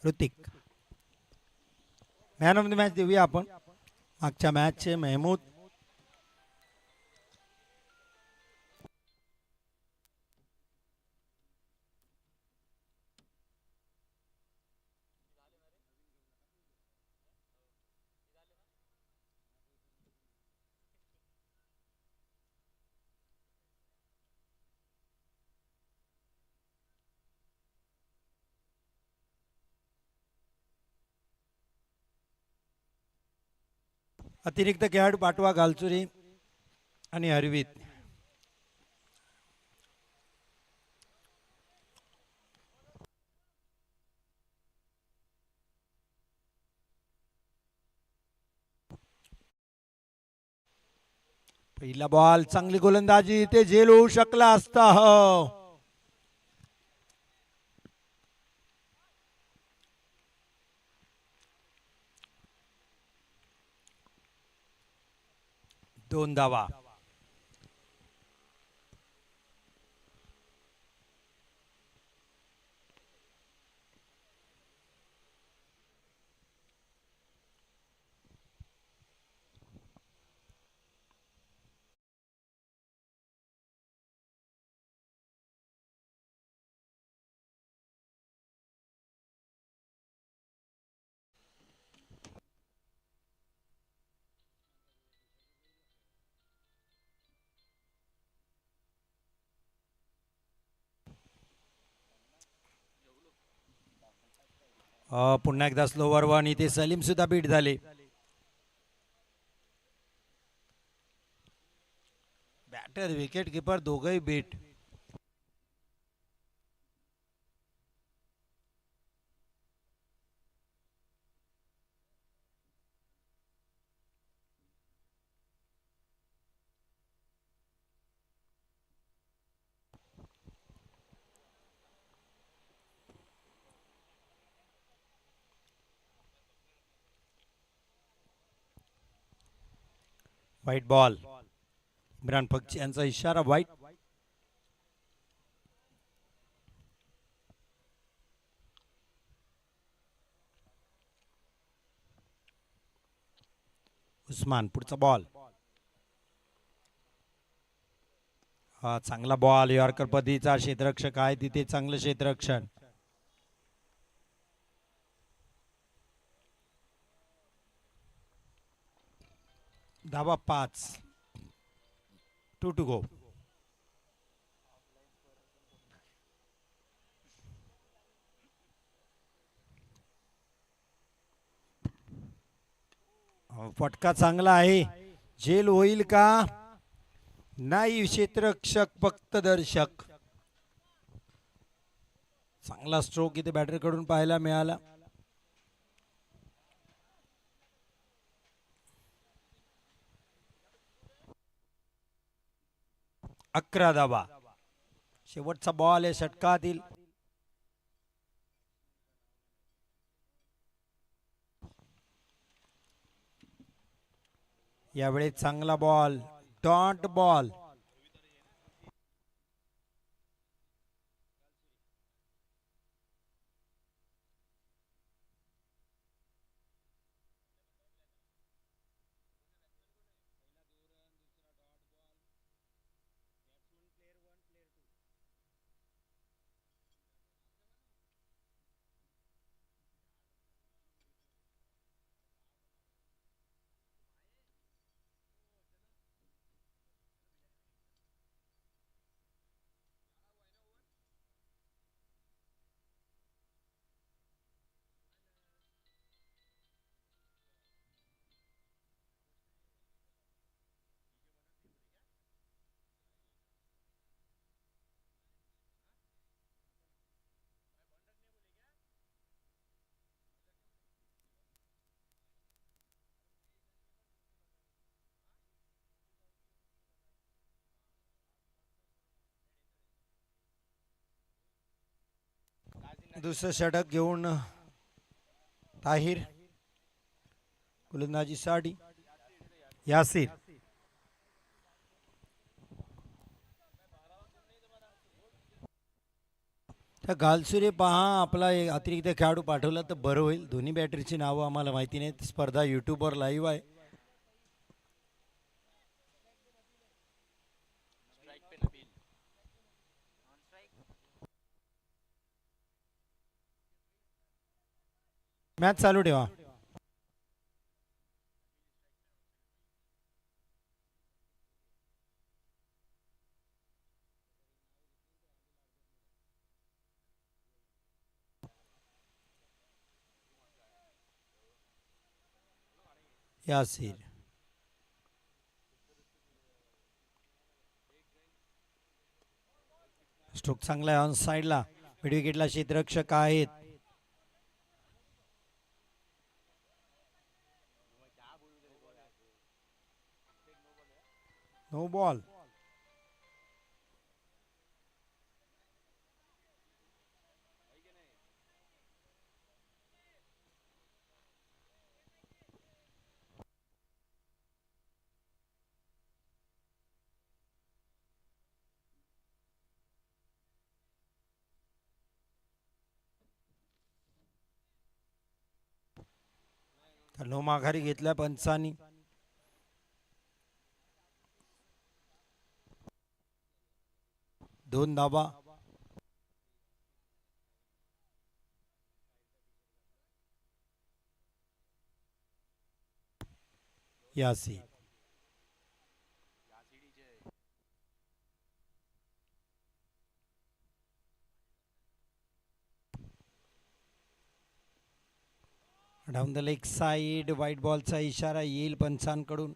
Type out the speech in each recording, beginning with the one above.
Hrithik man of the match देऊया आपण. मागच्या मॅचचे मेहमूद. अतिरिक्त खेळाडू पाठवा गालचुरी आणि हरवीत. पहिला बॉल चांगली गोलंदाजी ते झेल होऊ शकला असता. दोन धावा. पुन्हा एकदा स्लोवर वन. इथे सलीम सुद्धा बीट झाले. बॅटर विकेट किपर दोघही बीट. White ball. इम्रान पक्षी यांचा इशारा व्हाईट. उस्मान पुढचा बॉल. हा चांगला बॉल. यॉर्कर पद्धतीचा क्षेत्ररक्षक आहे तिथे चांगलं क्षेत्ररक्षण. धावा 5. 2 to go. फटका चांगला आहे. झेल होईल का नाही. क्षेत्ररक्षक फक्त दर्शक. चांगला स्ट्रोक इथे बॅटर कडून पाहायला मिळाला. अकरा धावा. शेवटचा बॉल आहे षटकातील. यावेळी चांगला बॉल. Dot ball. दुसरं षटक घेऊन ताहिर गोलंदाजीसाठी. यासिर तर गालसुरे पहा आपला एक अतिरिक्त खेळाडू पाठवला तर बरं होईल. दोन्ही बॅटरीची नावं आम्हाला माहिती नाहीत. स्पर्धा यूट्यूबवर लाईव्ह आहे. मॅच चालू ठेवा. यासीर स्ट्रोक चांगला आहे ऑन साईडला. मिड विकेटला क्षेत्ररक्षक आहेत. No ball. नो माघारी घेतल्या पंचांनी. दोन धाबा. यासी down the leg side. White बॉलचा इशारा येईल पंचांकडून.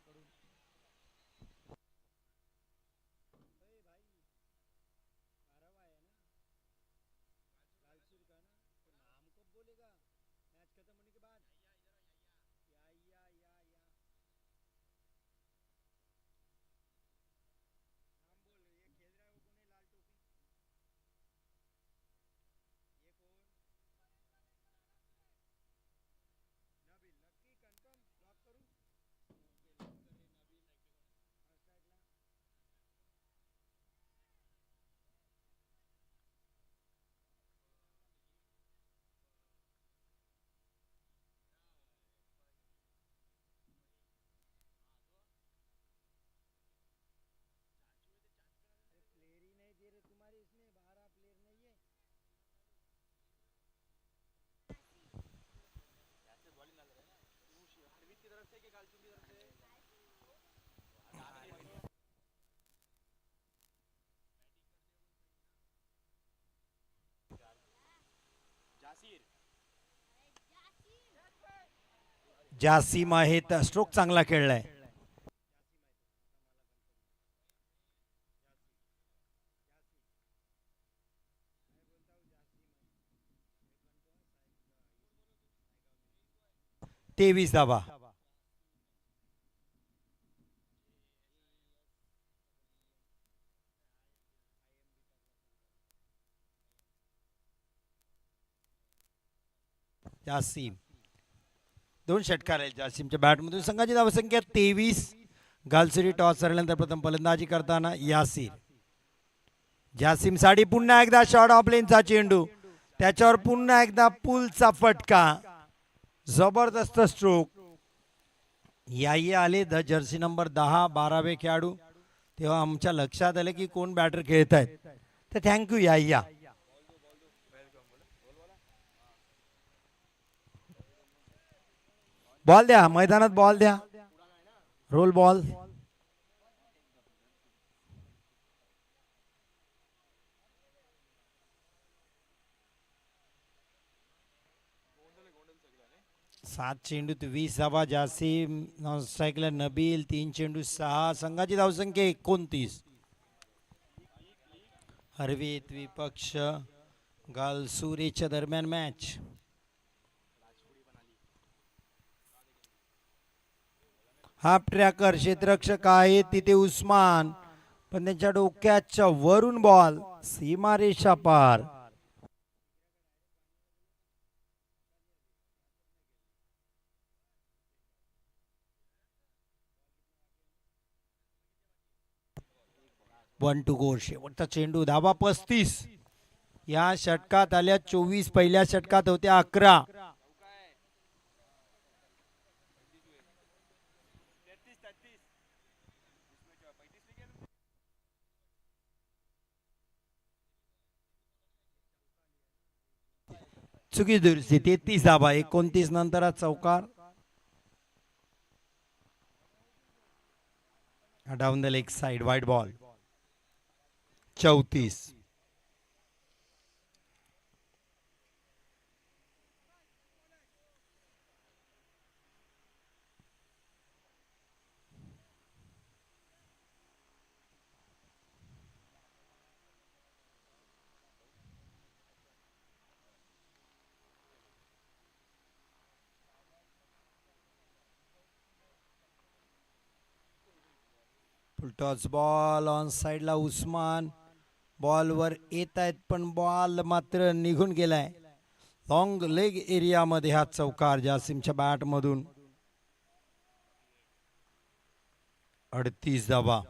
जासीम आहेत. स्ट्रोक चांगला खेळलाय. तेवीस धाबा. जासीम दोन षटकार आहेत जासीमच्या बॅटमधून. संघाची धावसंख्या 23. गालसुरी टॉस हरल्यानंतर प्रथम फलंदाजी करताना यासीर. जासीम साठी पुन्हा एकदा शॉर्ट ऑफ लेनचा चेंडू. त्याच्यावर पुन्हा एकदा पुलचा फटका. जबरदस्त स्ट्रोक. याही आले द जर्सी नंबर 10 12वे खेळाडू. तेव्हा आमच्या लक्षात आलं की कोण बॅटर खेळत आहेत. तर थँक्यू याह्या. बॉल द्या मैदानात. बॉल द्या. Role ball. सात चेंडूत 20 धावा. जासीम स्ट्राईकला नबील. 3 चेंडू 6. संघाची धावसंख्या 29. हरवीत विपक्ष गालसुरेच्या दरम्यान मॅच. हाफ ट्रॅकर क्षेत्ररक्षक आहे तिथे उस्मान. पण त्यांच्या डोक्याच्या वरून बॉल. सीमारेषा पार. One to go. शेवटचा चेंडू. धावा 35. या षटकात आल्या 24, पहिल्या षटकात होत्या 11. चुकी दुरुस्ती 33 धाबा, 29 नंतर चौकार. Down the leg side wide ball. 34. Toss ball on साइडला उस्मान. बॉलवर येत आहेत पण बॉल मात्र निघून गेलाय. लॉंग लेग एरियामध्ये हा चौकार जासिमच्या बॅट मधून. 38 धावा.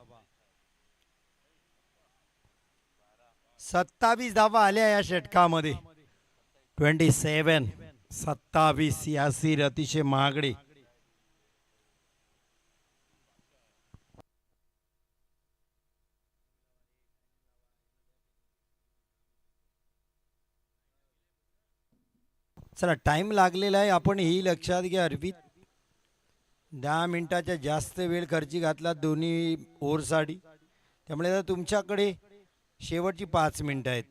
27 धावा आल्या या षटकामध्ये. 27. 27. यासीर अतिशय महागडे. चला टाइम लागलेला आहे, आपण ही लक्षात घ्या. अर्पित 10 मिनिटाच्या जास्त वेळ खर्ची घातला दोन्ही ओव्हरसाठी, त्यामुळे आता तुमच्याकडे शेवटची 5 मिनिटं आहेत.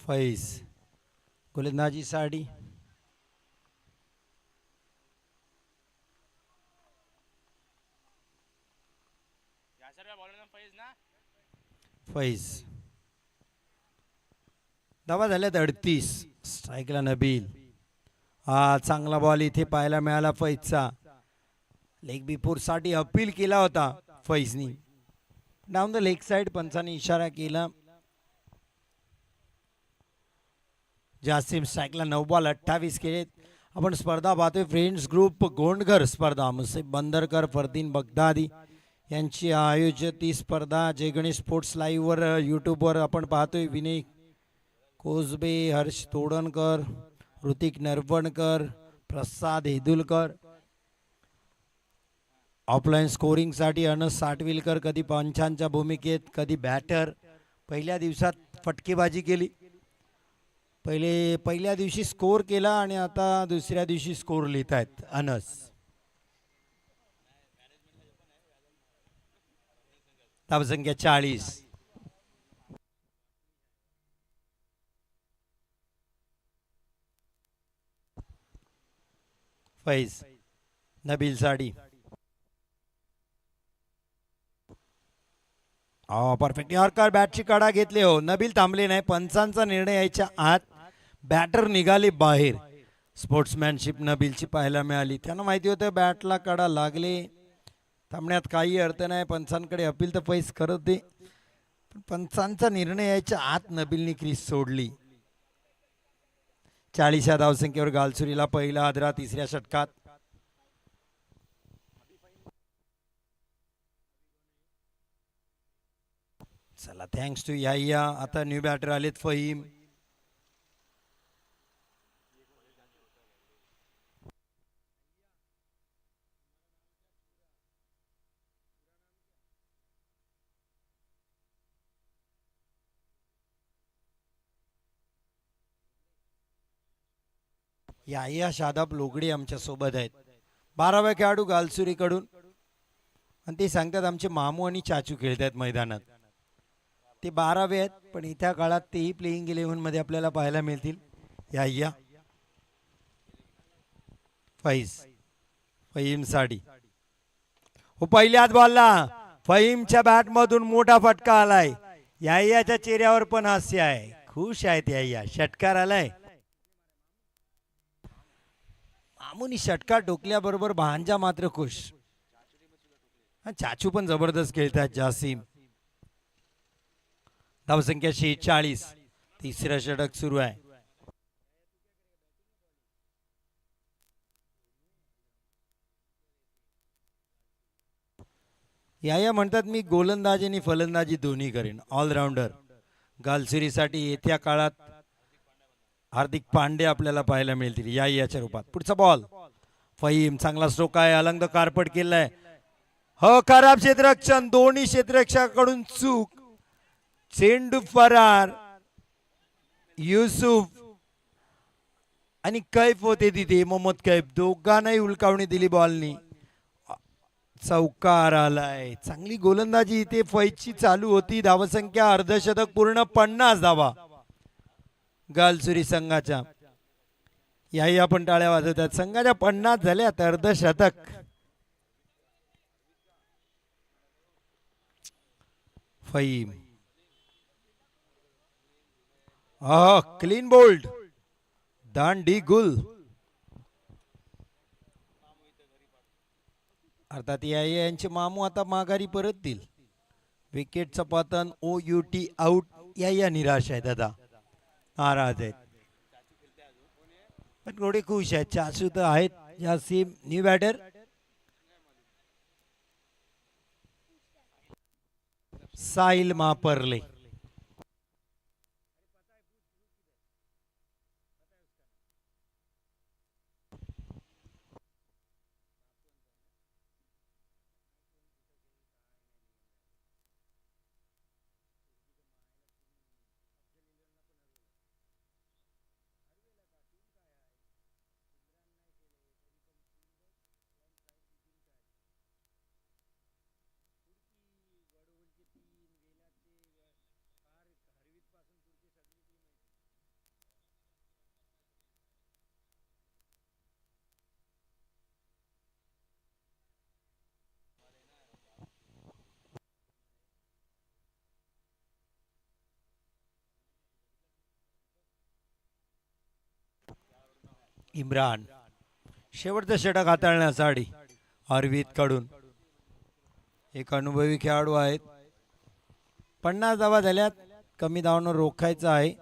फैज गोलंदाजी साठी. फैज धावा झाल्यात 38. स्ट्राईकला नबील. हा चांगला बॉल इथे पाहायला मिळाला फैजचा. लेग बिफोर साठी अपील केला होता फैजनी. डाऊन द लेग साइड पंचाने इशारा केला. जासिम स्ट्राईकला 9 बॉल 28 केलेत. आपण स्पर्धा पाहतोय फ्रेंड्स ग्रुप गोंडघर स्पर्धा. मुसेफ बंदरकर, फरदीन बगदादी यांची आयोजित ही स्पर्धा जय गणेश स्पोर्ट्स लाईव्हवर यूट्यूबवर आपण पाहतोय. विनय कोसबे, हर्ष तोडणकर, ऋतिक नरवणकर, प्रसाद हेदुलकर. ऑफलाईन स्कोरिंगसाठी अनस साटविलकर कधी पंचांच्या भूमिकेत कधी बॅटर. पहिल्या दिवसात फटकेबाजी केली. पहिल्या दिवशी स्कोर केला आणि आता दुसऱ्या दिवशी स्कोर लिहित आहेत अनस. धावसंख्या 40. फैज नबील साडी. परफेक्ट यॉर्कर बॅटची कडा घेतले. हो नबील थांबले नाही. पंचांचा निर्णय यायच्या आत बॅटर निघाले बाहेर. स्पोर्ट्समॅनशिप नबीलची पाहायला मिळाली. त्यांना माहिती होतं बॅटला कडा लागले, थांबण्यात काही अर्थ नाही. पंचांकडे अपील तर फैज करत दे, पण पंचांचा निर्णय यायच्या आत नबीलने क्रीज सोडली. 40 या धावसंख्येवर गालसुरीला पहिला आदरा तिसऱ्या षटकात. चला थँक्स टू या. आता न्यू बॅटर आलेत फहीम. या शादाब लोगडे आमच्या सोबत आहेत. 12व्या खेळाडू गालसुरीकडून, आणि ते सांगतात आमचे मामू आणि चाचू खेळत आहेत मैदानात. ते 12वे आहेत, पण इथ्या काळात तेही प्लेइंग 11 मध्ये आपल्याला पाहायला मिळतील. या फहीम साडी. हो पहिल्याच बॉलला फहीमच्या बॅट मधून मोठा फटका आलाय. याच्या चेहऱ्यावर पण हास्य आहे. खुश आहेत या. षटकार आलाय. मामूनी षटकार टोकल्याबरोबर भांजा मात्र खुश. हा, चाचू पण जबरदस्त खेळतात. जासीम धावसंख्या 46. तिसरं षटक सुरू आहे. या म्हणतात मी गोलंदाजी आणि फलंदाजी दोन्ही करेन, ऑलराऊंडर. गालसुरीसाठी येत्या काळात हार्दिक पांडे आपल्याला पाहायला मिळतील याच्या रूपात. पुढचा बॉल फहीम, चांगला स्ट्रोक आहे, अलंग कारपट केलाय. हो, खराब क्षेत्ररक्षण, दोन्ही क्षेत्ररक्षकाकडून चूक. चेंडू फरार. युसुफ आणि कैफ होते तिथे, मोहम्मद कैफ, दोघांनाही उलकावणी दिली बॉलनी. चौकार आलाय. चांगली गोलंदाजी इथे फैची चालू होती. धावसंख्या अर्धशतक पूर्ण, 50 धावा गालसुरी संघाच्या. याही आपण टाळ्या वाजवतात. संघाच्या 50 झाल्यात, अर्धशतक. फहीम, क्लीन बोल्ड, दांडी गुल. अर्थात यांचे मामू आता माघारी परततील. विकेटचं पतन, OUT आउट. या निराश आहेत, आता नाराज आहेत, पण थोडे खुश आहेत. चाचू तर आहेत. जासीम, न्यू बॅटर साहिल महापर्ले. इम्रान, शेवटचं षटक हाताळण्यासाठी अर्वित कडून. एक अनुभवी खेळाडू आहेत. 50 धावा झाल्यात, कमी धावांवर रोखायचं आहे.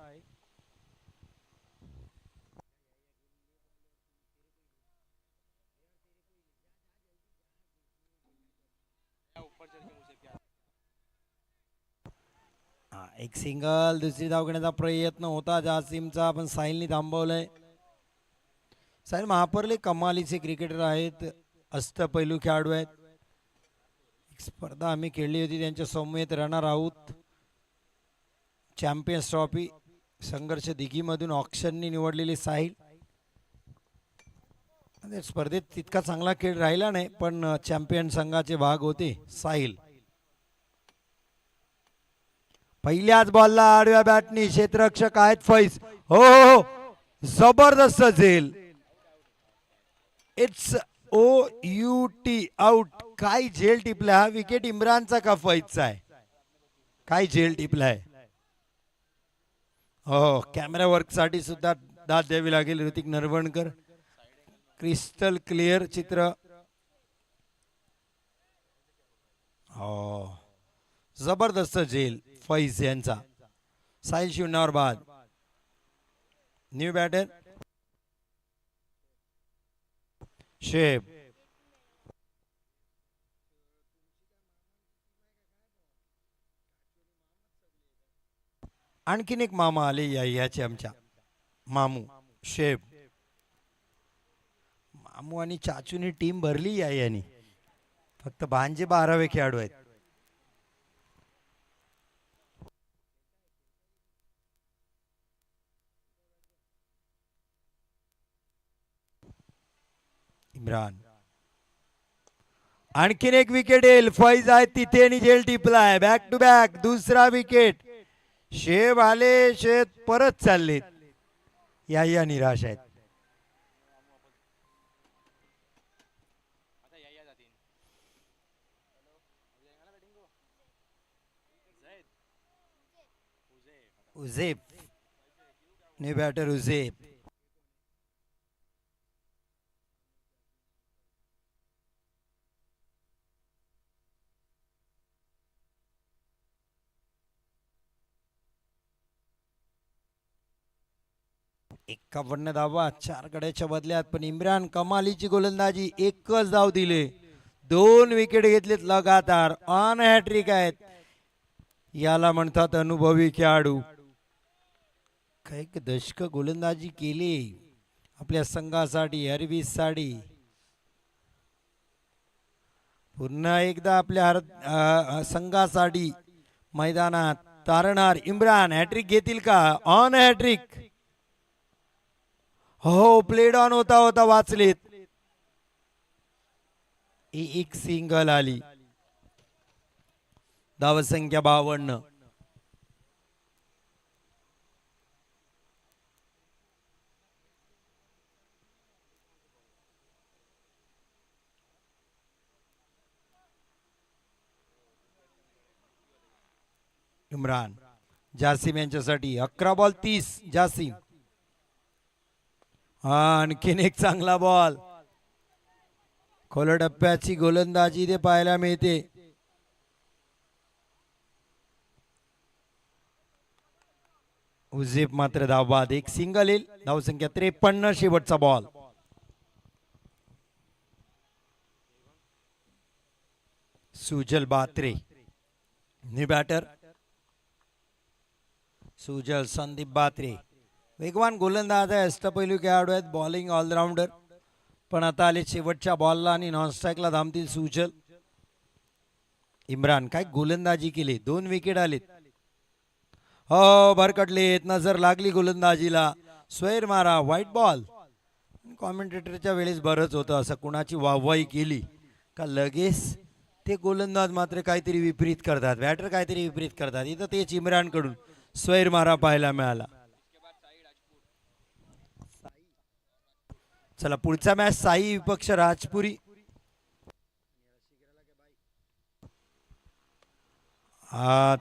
एक सिंगल, दुसरी धाव घेण्याचा प्रयत्न होता जासीमचा, पण साहिलनी थांबवलंय. साहिल महापर्ले कमालीचे क्रिकेटर आहेत, अष्टपैलू खेळाडू आहेत. एक स्पर्धा आम्ही खेळली होती त्यांच्या समवेत राहणार आहोत. चॅम्पियन्स ट्रॉफी संघर्ष दिघीमधून ऑक्शननी निवडलेली साहिल. स्पर्धेत तितका चांगला खेळ राहिला नाही, पण चॅम्पियन संघाचे भाग होते साहिल. पहिल्याच बॉलला आडव्या बॅटनी क्षेत्ररक्षक आहेत फैज. हो हो हो, जबरदस्त झेल. It's OUT out. काय झेल टिपलाय. हा विकेट इम्रानचा का फैजचा आहे? काय झेल टिपलाय. हो, कॅमेरा वर्क साठी सुद्धा दाद द्यावी लागेल ऋतिक नरवणकर. क्रिस्टल क्लिअर चित्र. हो, जबरदस्त झेल फैज यांचा. साहिल शून्यावर बाद. New batter Sheb. आणखीन एक मामा आले याचे, आमच्या मामू शेब. मामू आणि चाचूनी टीम भरली यानी. फक्त भांजे 12वे खेळाडू आहेत. इम्रान, आणखीन एक विकेट येईल. फैज आहे तिथे आणि झेल टिपलाय. बॅक टू बॅक दुसरा विकेट. शेब आले, शेत परत चाललेत. या निराश आहेत. उझेब, न्यू बॅटर उझेब. 51 धावा 4 गड्याच्या बदल्यात, पण इम्रान कमालीची गोलंदाजी, एकच धाव दिले, 2 विकेट घेतलेत लगातार, ऑन हॅट्रिक आहेत. याला म्हणतात अनुभवी खेळाडू. काही दशक गोलंदाजी केली आपल्या संघासाठी, हरवीसाठी. पुन्हा एकदा आपल्या संघासाठी मैदानात तारणार इम्रान. हॅट्रिक घेतील का? On hat trick. हो, प्लेड ऑन होता होता वाचलेत. एक सिंगल आली. धावसंख्या 52. इम्रान जासिम यांच्यासाठी 11 बॉल 30. जासिम, आणखीन एक चांगला बॉल. खोल टप्प्याची गोलंदाजी ते पाहायला मिळते. उझेप मात्र धावबाद, एक सिंगल येईल. धावसंख्या 53. शेवटचा बॉल. सुजल बात्रे नि बॅटर. सुजल संदीप बात्रे वेगवान गोलंदाज आहे, अष्टपैलू खेळाडू आहेत, बॉलिंग ऑलराऊंडर. पण आता आले शेवटच्या बॉलला आणि नॉनस्ट्राईकला धामतील सुजल. इम्रान काय गोलंदाजी केली, 2 विकेट आलेत. हो, भरकटलेत, नजर लागली गोलंदाजीला. स्वैर मारा, व्हाईट बॉल. कॉमेंटेटरच्या वेळेस बरंच होतं, असं कुणाची वाहवाही केली का लगेच ते गोलंदाज मात्र काहीतरी विपरीत करतात, बॅटर काहीतरी विपरीत करतात. इथं तेच इम्रान कडून स्वैर मारा पाहायला मिळाला. चला पुढचा मॅच साई विपक्ष राजपुरी.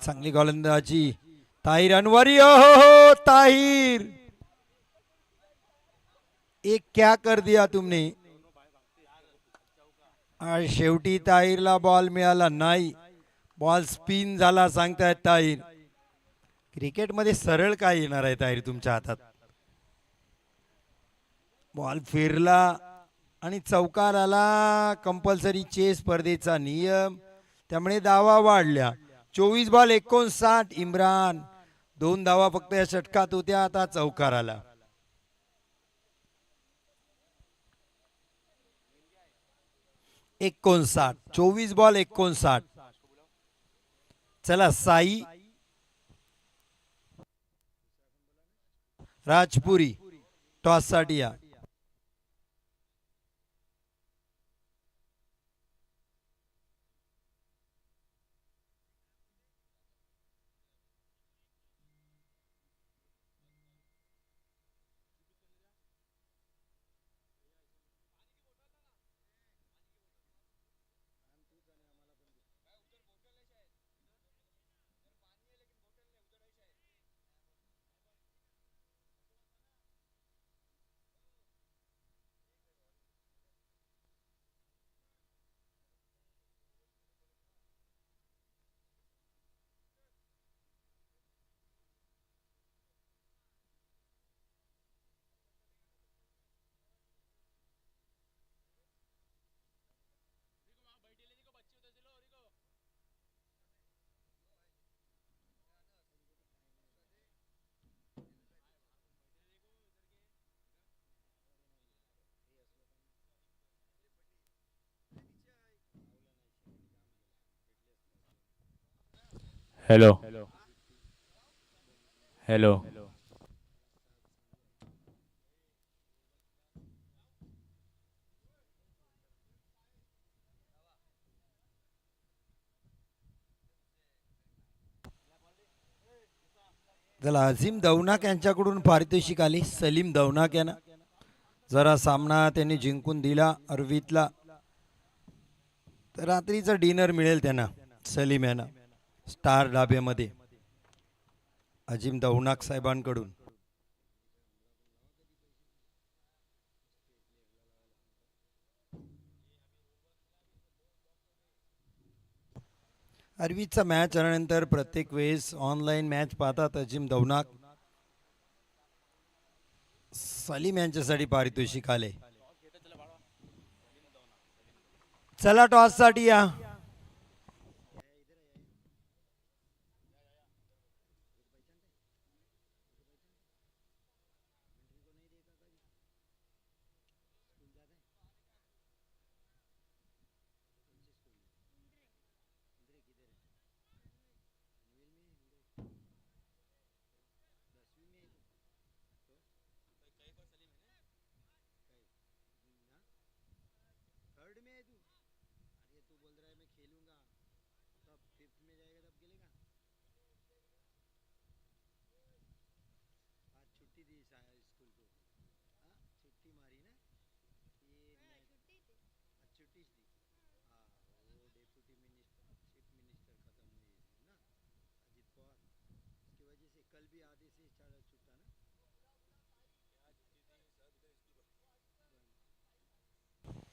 चांगली गोलंदाजी ताहिर अनवरी. हो ताहिर, एक क्या कर दिया तुमने. शेवटी ताहिरला बॉल मिळाला नाही, बॉल स्पिन झाला सांगतायत ताहिर. क्रिकेटमध्ये सरळ काय येणार आहे ताहिर तुमच्या हातात. बॉल फिरला आणि चौकार आला. कंपल्सरी चेस स्पर्धेचा नियम, त्यामुळे धावा वाढल्या. 24 बॉल 59. इम्रान 2 धावा फक्त या षटकात होत्या, आता चौकार आला. एकोणसाठ. 24 बॉल 59. चला साई राजपुरी टॉस साठी या. Hello hello. चला अझीम दौनाक यांच्याकडून पारितोषिक आली. सलीम दौनाक यांना जरा सामना त्यांनी जिंकून दिला अरवितला, तर रात्रीचं डिनर मिळेल त्यांना सलीम यांना स्टार डाब्यामध्ये अजीम दौनाक साहेबांकडून. अरवितचा मॅच आल्यानंतर प्रत्येक वेळेस ऑनलाईन मॅच पाहतात अजीम दौनाक. सलीम यांच्यासाठी पारितोषिक आले. चला टॉस साठी या.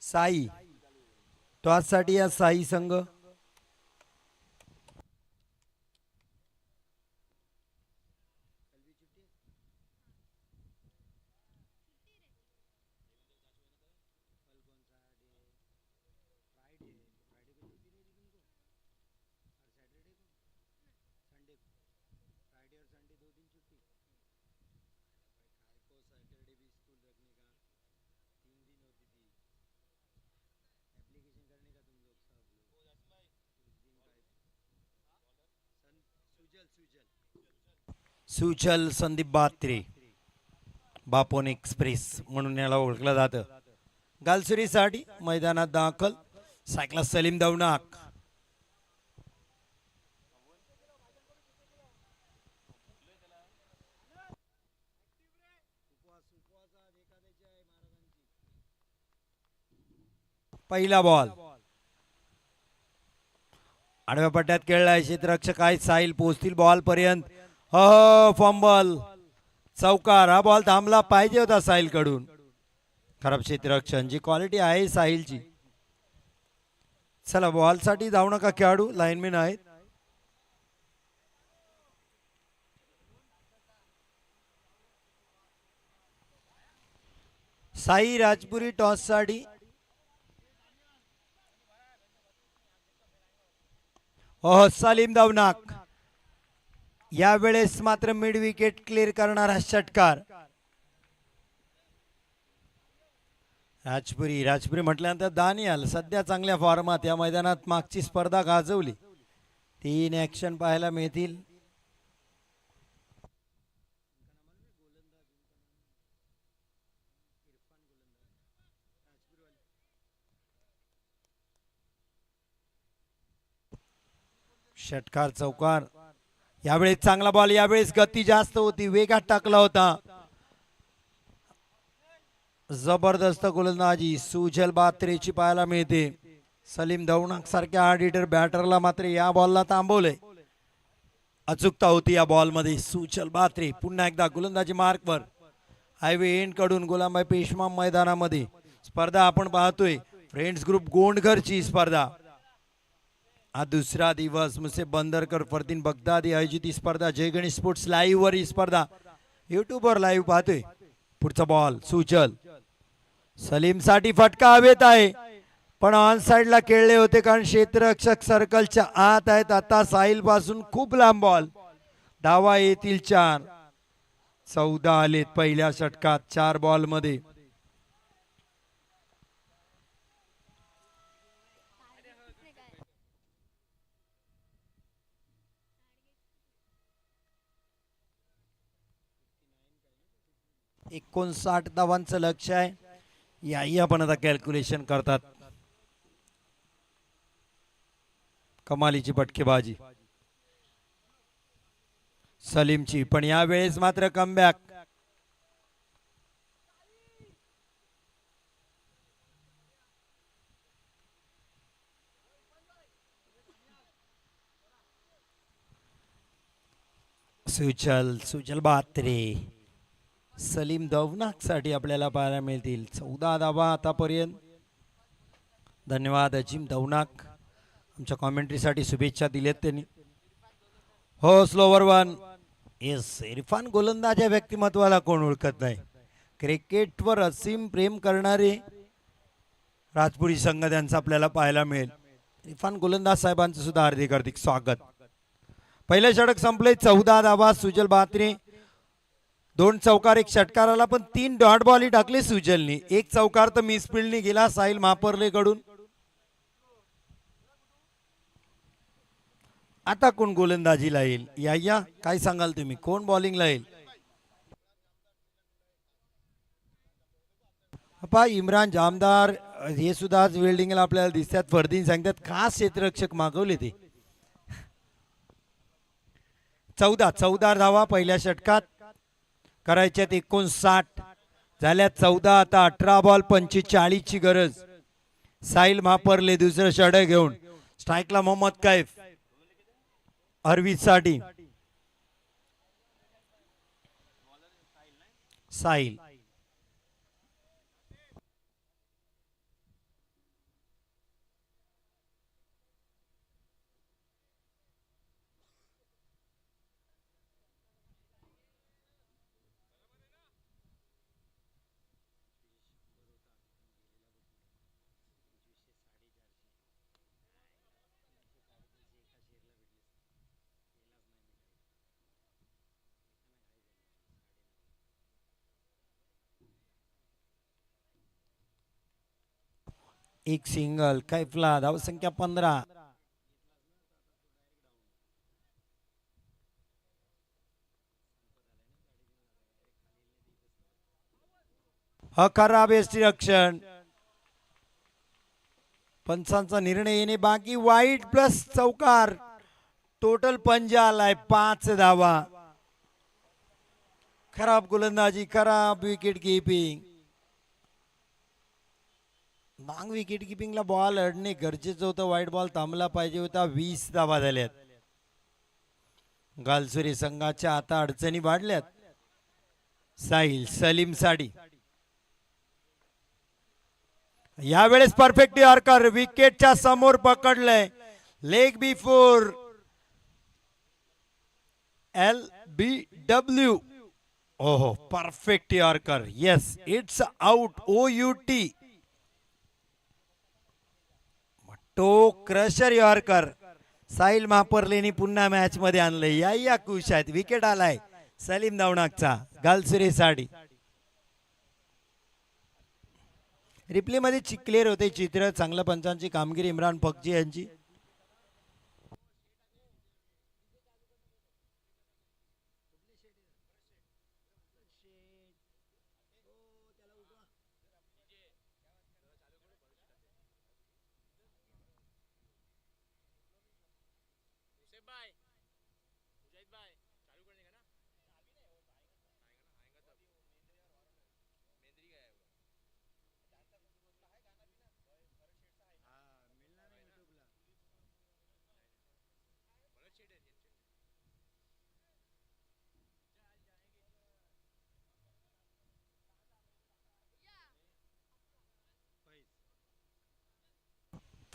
साई टॉस साठी या साई संघ. सुचल संदीप बात्रे बापोन एक्सप्रेस म्हणून याला ओळखलं जातं. गालसुरीसाठी मैदानात दाखल सायकला सलीम दवनाक. पहिला बॉल आडव्या पट्ट्यात खेळलाय. क्षेत्ररक्षक आहे साहिल पोहोचतील बॉल पर्यंत. फंबल चौकार. हा बॉल थांबला पाहिजे होता साहिल कडून. खराब क्षेत्ररक्षण. जी क्वालिटी आहे साहिलची. चला बॉल साठी धावू नका खेळाडू लाईनमॅन आहेत. साई राजपुरी टॉस साठी. सलीम दवनाक यावेळेस मात्र मिड विकेट क्लिअर करणारा षटकार. राजपुरी म्हटल्यानंतर दानियाल सध्या चांगल्या फॉर्मात या मैदानात मागची स्पर्धा गाजवली. 3 ऍक्शन पाहायला मिळतील. षटकार चौकार. यावेळेस चांगला बॉल. यावेळेस गती जास्त होती. वेगात टाकला होता. जबरदस्त गोलंदाजी सुजल बात्रेची पाहायला मिळते. सलीम दवनाक सारख्या हार्ड हिटर बॅटरला मात्र या बॉलला थांबवले. अचूकता होती या बॉल मध्ये. सुजल बात्रे पुन्हा एकदा गोलंदाजी मार्कवर. हायवे एंड कडून गुलामभाई पेशवा मैदानामध्ये स्पर्धा आपण पाहतोय. फ्रेंड्स ग्रुप गोंडघरची स्पर्धा. हा दुसरा दिवस. मुसे बंदरकर फरदीन बगदादी आयोजित ही स्पर्धा. जय गणेश स्पोर्ट्स लाईव्ह वर ही स्पर्धा युट्यूब वर लाईव्ह पाहतोय. पुढचा बॉल सुचल. सलीम साठी फटका हवेत आहे पण ऑन साइड ला खेळले होते कारण क्षेत्ररक्षक सर्कलच्या आत आहेत. आता साहिल पासून खूप लांब बॉल. धावा येतील 4. 14 आलेत पहिल्या षटकात 4 बॉल मध्ये. एकोणसाठ धावांचं लक्ष आहे. याही आपण आता कॅल्क्युलेशन करतात. कमालीची फटकेबाजी सलीमची पण यावेळेस मात्र कमबॅक. सुजल बात्रे सलीम दवनाक साठी आपल्याला पाहायला मिळतील 14 धावा आतापर्यंत. धन्यवाद अजिम दवनाक आमच्या कॉमेंट्री साठी शुभेच्छा दिलेत त्यांनी. हो स्लोवर 1. येस इरफान गोलंदाज या व्यक्तिमत्वाला कोण ओळखत नाही. क्रिकेटवर असीम प्रेम करणारे राजपुरी संघ त्यांचा आपल्याला पाहायला मिळेल. इरफान गोलंदाज साहेबांचं सुद्धा हार्दिक हार्दिक स्वागत. पहिले षटक संपले. 14 धावा सुजल बहात्रे. 2 चौकार 1 षटकार आला, पण 3 डॉट बॉल टाकले सुजलनी. 1 चौकार तर मिसफिल्डनी गेला साहिल महापर्ले कडून. आता कोण गोलंदाजीला येईल? या काय सांगाल तुम्ही, कोण बॉलिंगला येईल? पहा इम्रान जामदार हे सुद्धा आज वेल्डिंगला आपल्याला दिसतात. फरदीन सांगतात खास क्षेत्ररक्षक मागवले ते. 14 धावा पहिल्या षटकात. करायच्यात 59 झाल्या. 14 आता 18 बॉल 45 ची गरज. साहिल महापर्ले दुसरं षटक घेऊन. स्ट्राईकला मोहम्मद कैफ अरविंद साठी. साहिल एक सिंगल. कैफला धावसंख्या 15. खराब रक्षण. पंचांचा निर्णय येणे बाकी. वाईट प्लस चौकार. टोटल पंजा आलाय 5 धावा. खराब गोलंदाजी, खराब विकेट कीपिंग. लॉंग विकेट किपिंगला बॉल अडणे गरजेचं होतं. वाईट बॉल थांबला पाहिजे होता. 20 धावा झाल्यात. गालसुरी संघाच्या आता अडचणी वाढल्यात. साहिल सलीम साडी यावेळेस परफेक्ट यॉर्कर विकेटच्या समोर पकडलंय. Leg before LBW. ओहो perfect yorker. Yes it's out. OUT. तो क्रशर यॉर्कर साहिल महापर्लेनी पुन्हा मॅच मध्ये आणलंय. या खुश आहेत. विकेट आलाय सलीम दावणाकचा. गालसुरे साडी. रिप्ले मध्ये क्लिअर होते चित्र. चांगल्या पंचांची कामगिरी इम्रान पक्षी यांची.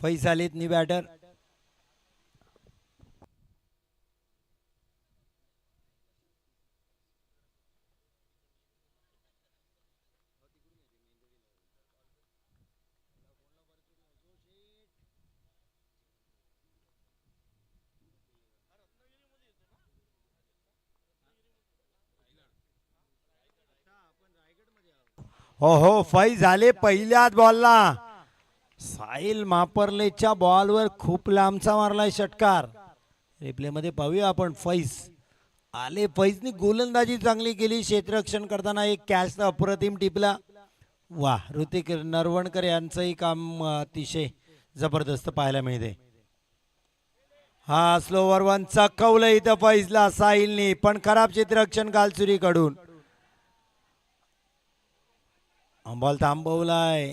फैज आलेत नी बॅटर. हो फैज झाले पहिल्याच बॉलला. साहिल महापर्लेच्या बॉलवर खूप लांबचा मारलाय षटकार. रिप्ले मध्ये पाहूया आपण. फैज आले. फैजनी गोलंदाजी चांगली केली. क्षेत्ररक्षण करताना एक कॅच अप्रतिम टिपला. वा ऋतिक नरवणकर यांचंही काम अतिशय जबरदस्त पाहायला मिळते. हा स्लोवर वन चकवलं इथं फैजला साहिलनी, पण खराब क्षेत्ररक्षण गालसुरी कडून. बॉल थांबवलाय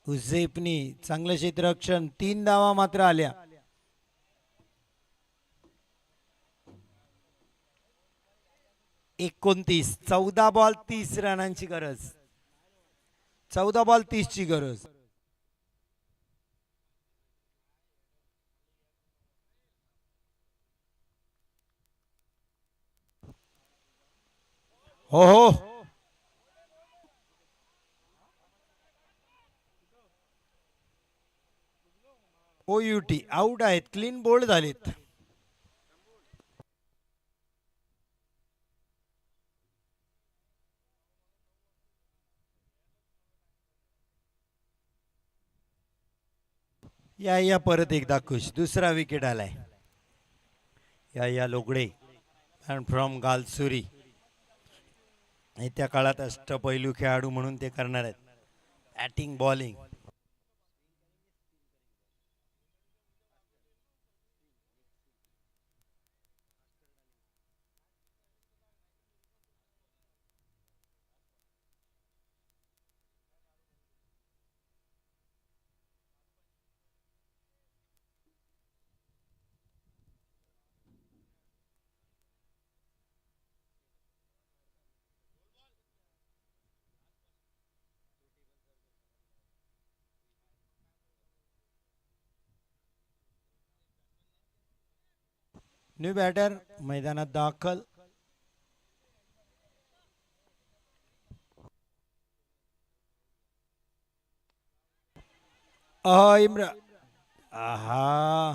उझेपनी. चांगलं क्षेत्ररक्षण. 3 धावा मात्र आल्या. एकोणतीस. 14 बॉल 30 रनांची गरज. 14 बॉल 30 ची गरज. हो हो. OUT आउट आहेत, क्लीन बोल्ड झालेत. या परत एकदा खुश, दुसरा विकेट आलाय. या लोगडे अँड फ्रॉम गालसुरी. येत्या काळात अष्टपैलू खेळाडू म्हणून ते करणार आहेत. Batting bowling. न्यू बॅटर मैदानात दाखल. इम्रान. आहा.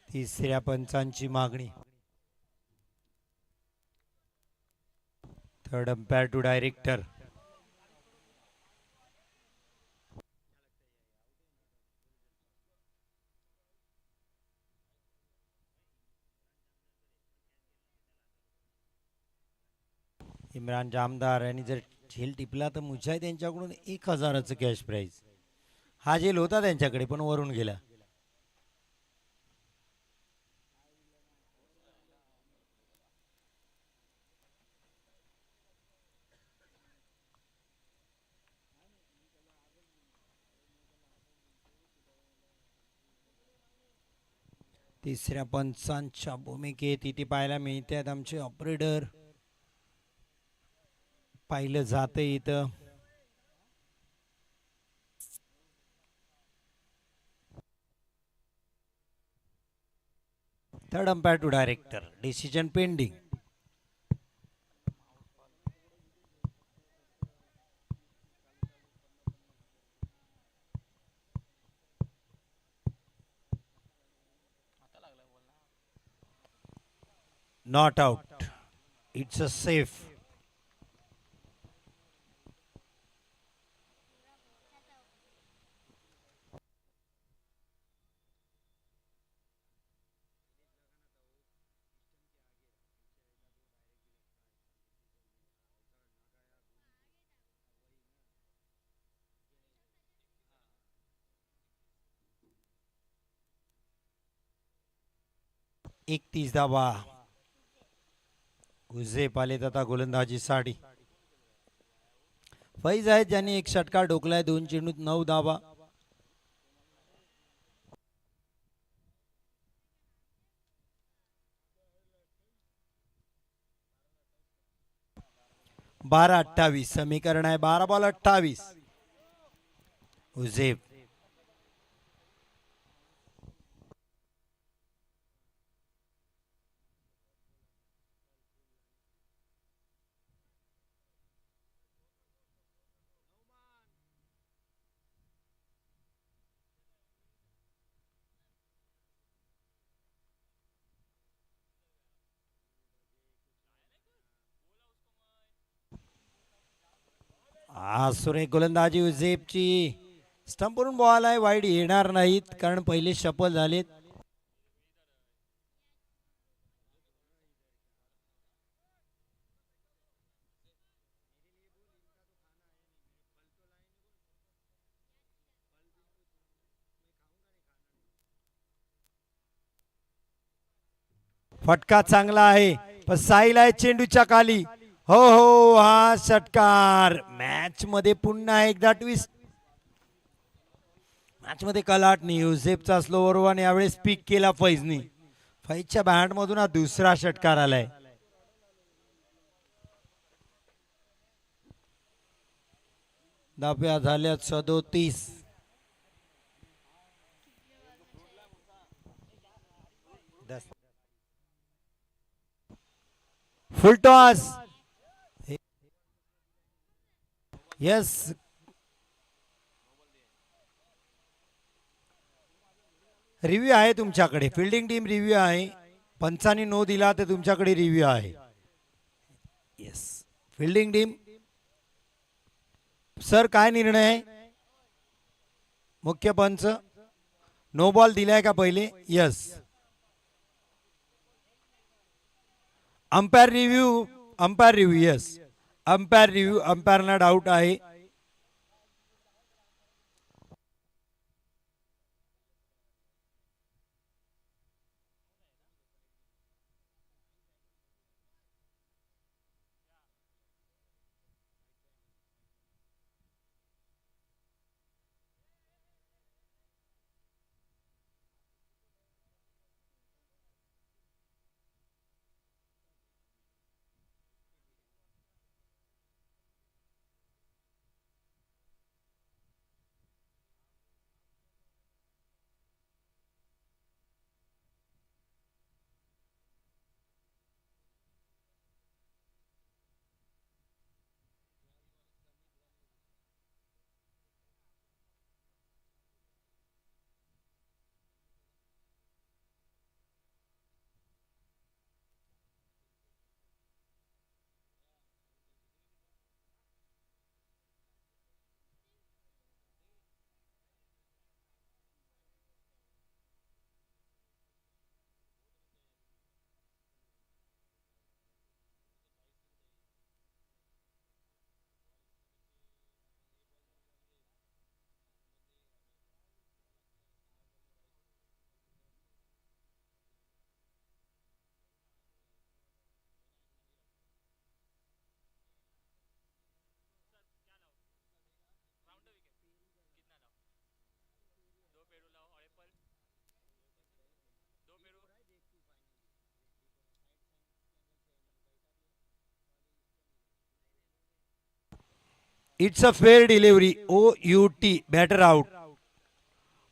तिसऱ्या पंचांची मागणी. Third umpire to director. Imran Jamdar यांनी जर झेल टिपला तर मुछाय त्यांच्याकडून 1000चं कॅश प्राईज. हा झेल होता त्यांच्याकडे पण वरून गेला. तिसऱ्या पंचांच्या भूमिकेत इथे पाहायला मिळतात आमचे ऑपरेटर. पाहिलं जातं इथं. Third umpire to director. Decision pending. Not out. It's a safe. एक 30 धावा. उझेप आलेत आता गोलंदाजीसाठी. फैज आहेत ज्यांनी एक षटकार ठोकलाय. 2 चेंडूत 9 धावा. बारा 28 समीकरण आहे. 12 बॉल 28. उझेप. सुरेख गोलंदाजी उझेपची. स्टंपवरून बॉल आहे. वाईड येणार नाहीत कारण पहिले शफल झालेत. फटका चांगला आहे पण साईल आहे चेंडूच्या खाली. हो हो हा षटकार. मॅच मध्ये पुन्हा एकदा ट्विस्ट. मॅच मध्ये कलाटणी. युसेफचा स्लोवर वन यावेळेस पिक केला फैजनी. फैजच्या बॅट मधून हा दुसरा षटकार आलाय. धाब्या झाल्या 37. फुल टॉस. येस, रिव्ह्यू आहे तुमच्याकडे. फिल्डिंग टीम रिव्ह्यू आहे. पंचांनी नो दिला तर तुमच्याकडे रिव्ह्यू आहे. Yes, fielding team. सर काय निर्णय आहे? मुख्य पंच नो बॉल दिलाय का पहिले? Yes. Umpire review. Umpire review. Yes, umpire review. अंपायरना डाऊट आहे. It's a fair delivery. OUT. Batter out.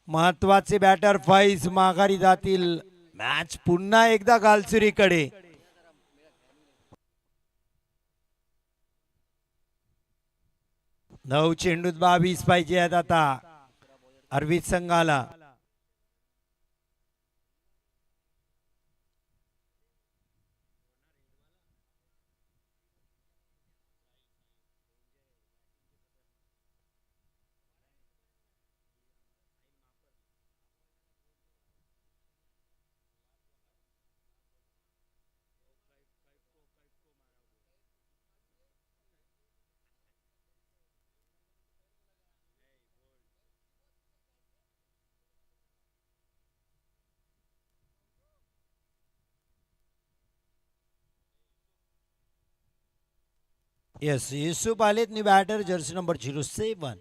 महत्वाचे बॅटर फाईज माघारी जातील. मॅच पुन्हा एकदा गालसुरीकडे. 9 चेंडूत 22 पाहिजे आहेत आता अरविंद संघाला. येस, युसुफ आलेत नी बॅटर. Jersey number 07.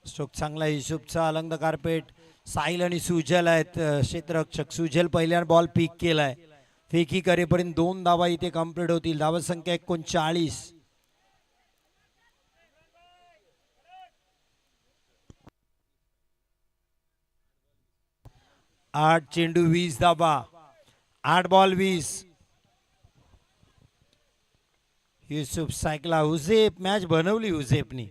स्ट्रोक चांगला युसुफचा. Along the carpet. साहिल आणि सुजल आहेत क्षेत्ररक्षक. सुजल पहिल्या बॉल पिक केलाय. फेकी करेपर्यंत 2 धावा इथे कंप्लीट होतील. धावा संख्या 39. 8 चेंडू 20 धावा. 8 बॉल 20. युसुफ सायकला. हुसेफ मॅच बनवली हुसेफनी.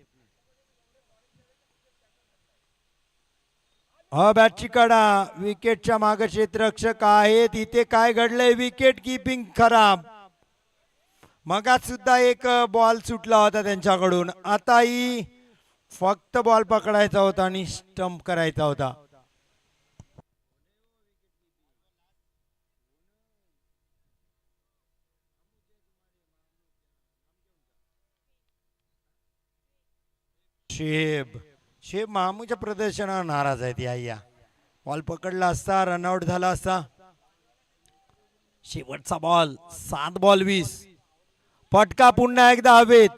बॅटची कडा. विकेटच्या मागे क्षेत्ररक्षक आहेत. इथे काय घडलंय? विकेट किपिंग खराब. मगात सुद्धा एक बॉल सुटला होता त्यांच्याकडून. आताही फक्त बॉल पकडायचा होता आणि स्टंप करायचा होता. शेब मामूच्या प्रदर्शनावर नाराज आहेत. या बॉल पकडला असता रनआउट झाला असता. शेवटचा बॉल. 7 बॉल 20. फटका पुन्हा एकदा हवेत.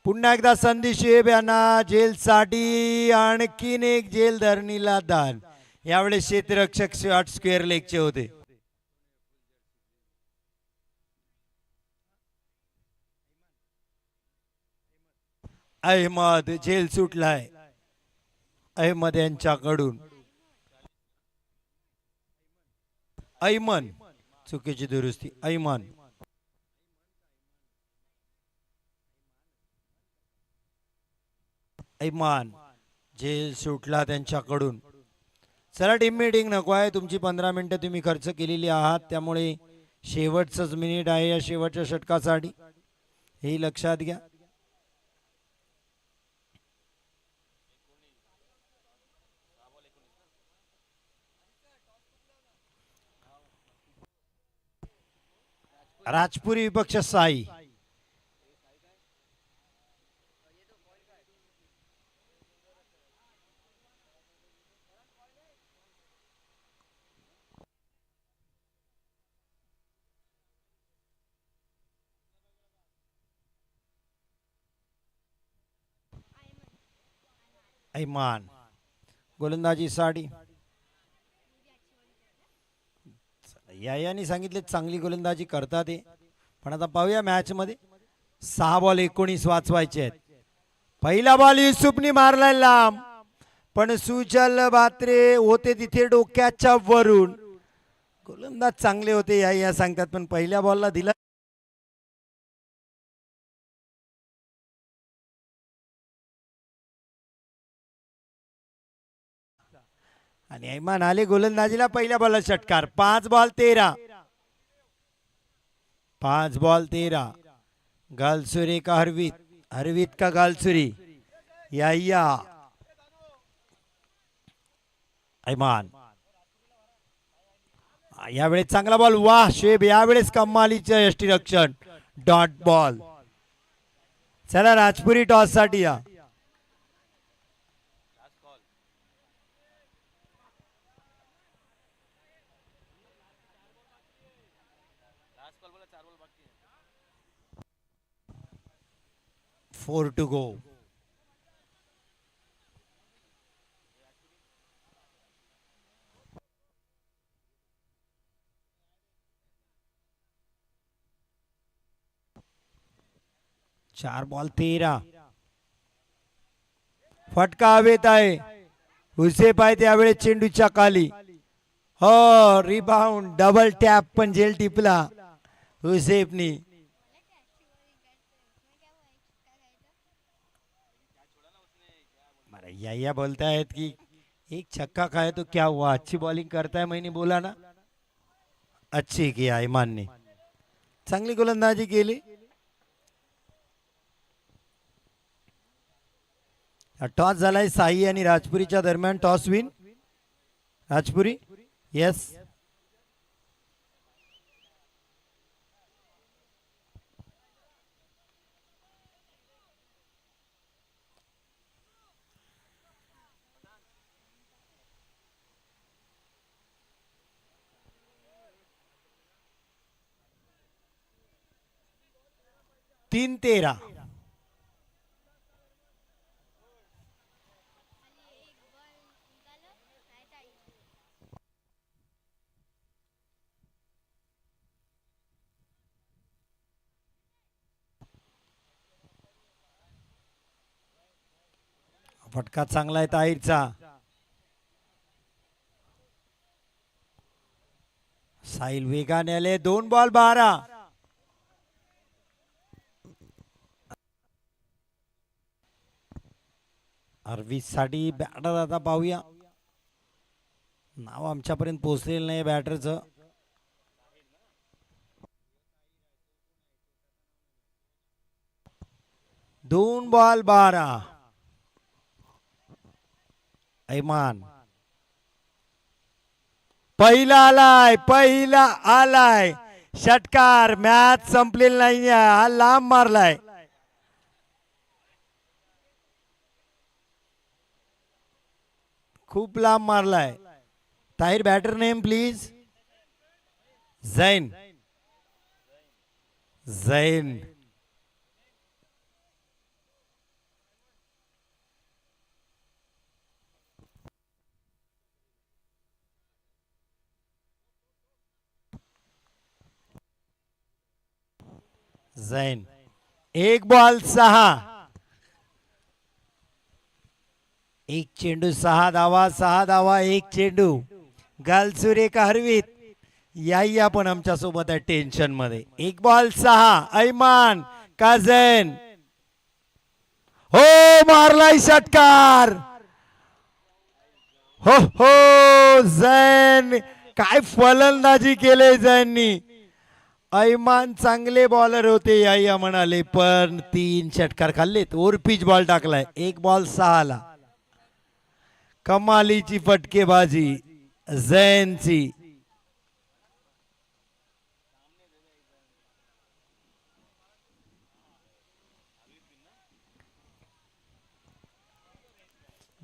पुन्हा एकदा संधी शुएब यांना जेलसाठी आणखीन एक जेल धरणीला दान. यावेळेस क्षेत्ररक्षक शॉर्ट स्क्वेअर लेगचे होते. अहमद जेल सुटलाय. अहमद यांच्याकडून ऐमन चुकीची दुरुस्ती. ऐमन ऐमान जेल सुटला त्यांच्याकडून. चला टीम मीटिंग नको आहे. तुमची 15 मिनिटं तुम्ही खर्च केलेली आहात, त्यामुळे शेवटचंच मिनिट आहे या शेवटच्या षटकासाठी, हे लक्षात घ्या. राजपुरी विपक्ष साई. ऐमान गोलंदाजी साठी याने सांगितले चांगली गोलंदाजी करतात ते, पण आता पाहूया मॅच मध्ये. 6 बॉल 19 वाचवायचे आहेत. पहिला बॉल युसुफनी मारलाय लांब, पण सुजल बात्रे होते तिथे डोक्याच्या वरून. गोलंदाज चांगले होते या सांगतात, पण पहिल्या बॉलला दिला. आणि ऐमान आले गोलंदाजीला. पहिल्या बॉलला षटकार. 5 बॉल 13. 5 बॉल 13. गालसुरी का हरवीत, हरवीत का गालसुरी. या ऐमान यावेळेस चांगला बॉल. वाह शेब, यावेळेस कमालीचं यष्टीरक्षण. Dot ball. चला राजपुरी टॉस साठी या. Four to go. चार बॉल 13. फटका हवेत आहे. हुसेफ आहे त्यावेळेस चेंडूच्या खाली. हो रिबाउंड, डबल टॅप, पण झेल टिपला हुसेफनी. या बोलतायत की एक छक्का खाए तो क्या हुआ, अच्छी बॉलिंग करता है मैंने बोला ना. अच्छी किया ऐमानने, चांगली गोलंदाजी केली. टॉस झालाय साई आणि राजपुरीच्या दरम्यान. Toss win Rajpuri. येस तीन 13. फटका चांगला आहे ताईरचा. साहिल वेगाने आले. 2 बॉल 12. अरविंद साठी बॅटर आता पाहूया. नाव आमच्यापर्यंत पोहोचलेलं नाही बॅटरचं. दोन बॉल 12. ऐमान पहिला आलाय षटकार. मॅच संपलेली नाहीये. हा लांब मारलाय. खूप लांब मारलाय. Tahir batter name please. Jain. Zain 1 ball 6. एक चेंडू 6 धावा 6 धावा 1 चेंडू. गालसुरे का हरवीत याही आपण आमच्या सोबत आहे टेन्शन मध्ये. 1 बॉल 6. ऐमान का झैन. हो मारलाय षटकार. हो हो झैन काय फलंदाजी केले झैननी. ऐमान चांगले बॉलर होते या म्हणाले पण 3 षटकार खाल्लेत. ओरपीच बॉल टाकलाय. 1 बॉल 6 कमालीची फटकेबाजी झैनची.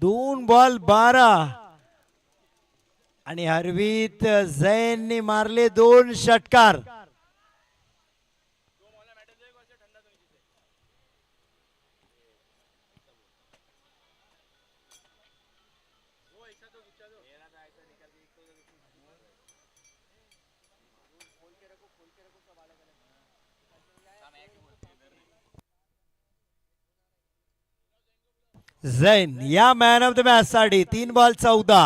दोन बॉल 12 आणि हरवीत झैनने मारले 2 षटकार. झैन या मॅन ऑफ द मॅच साठी 3 बॉल 14.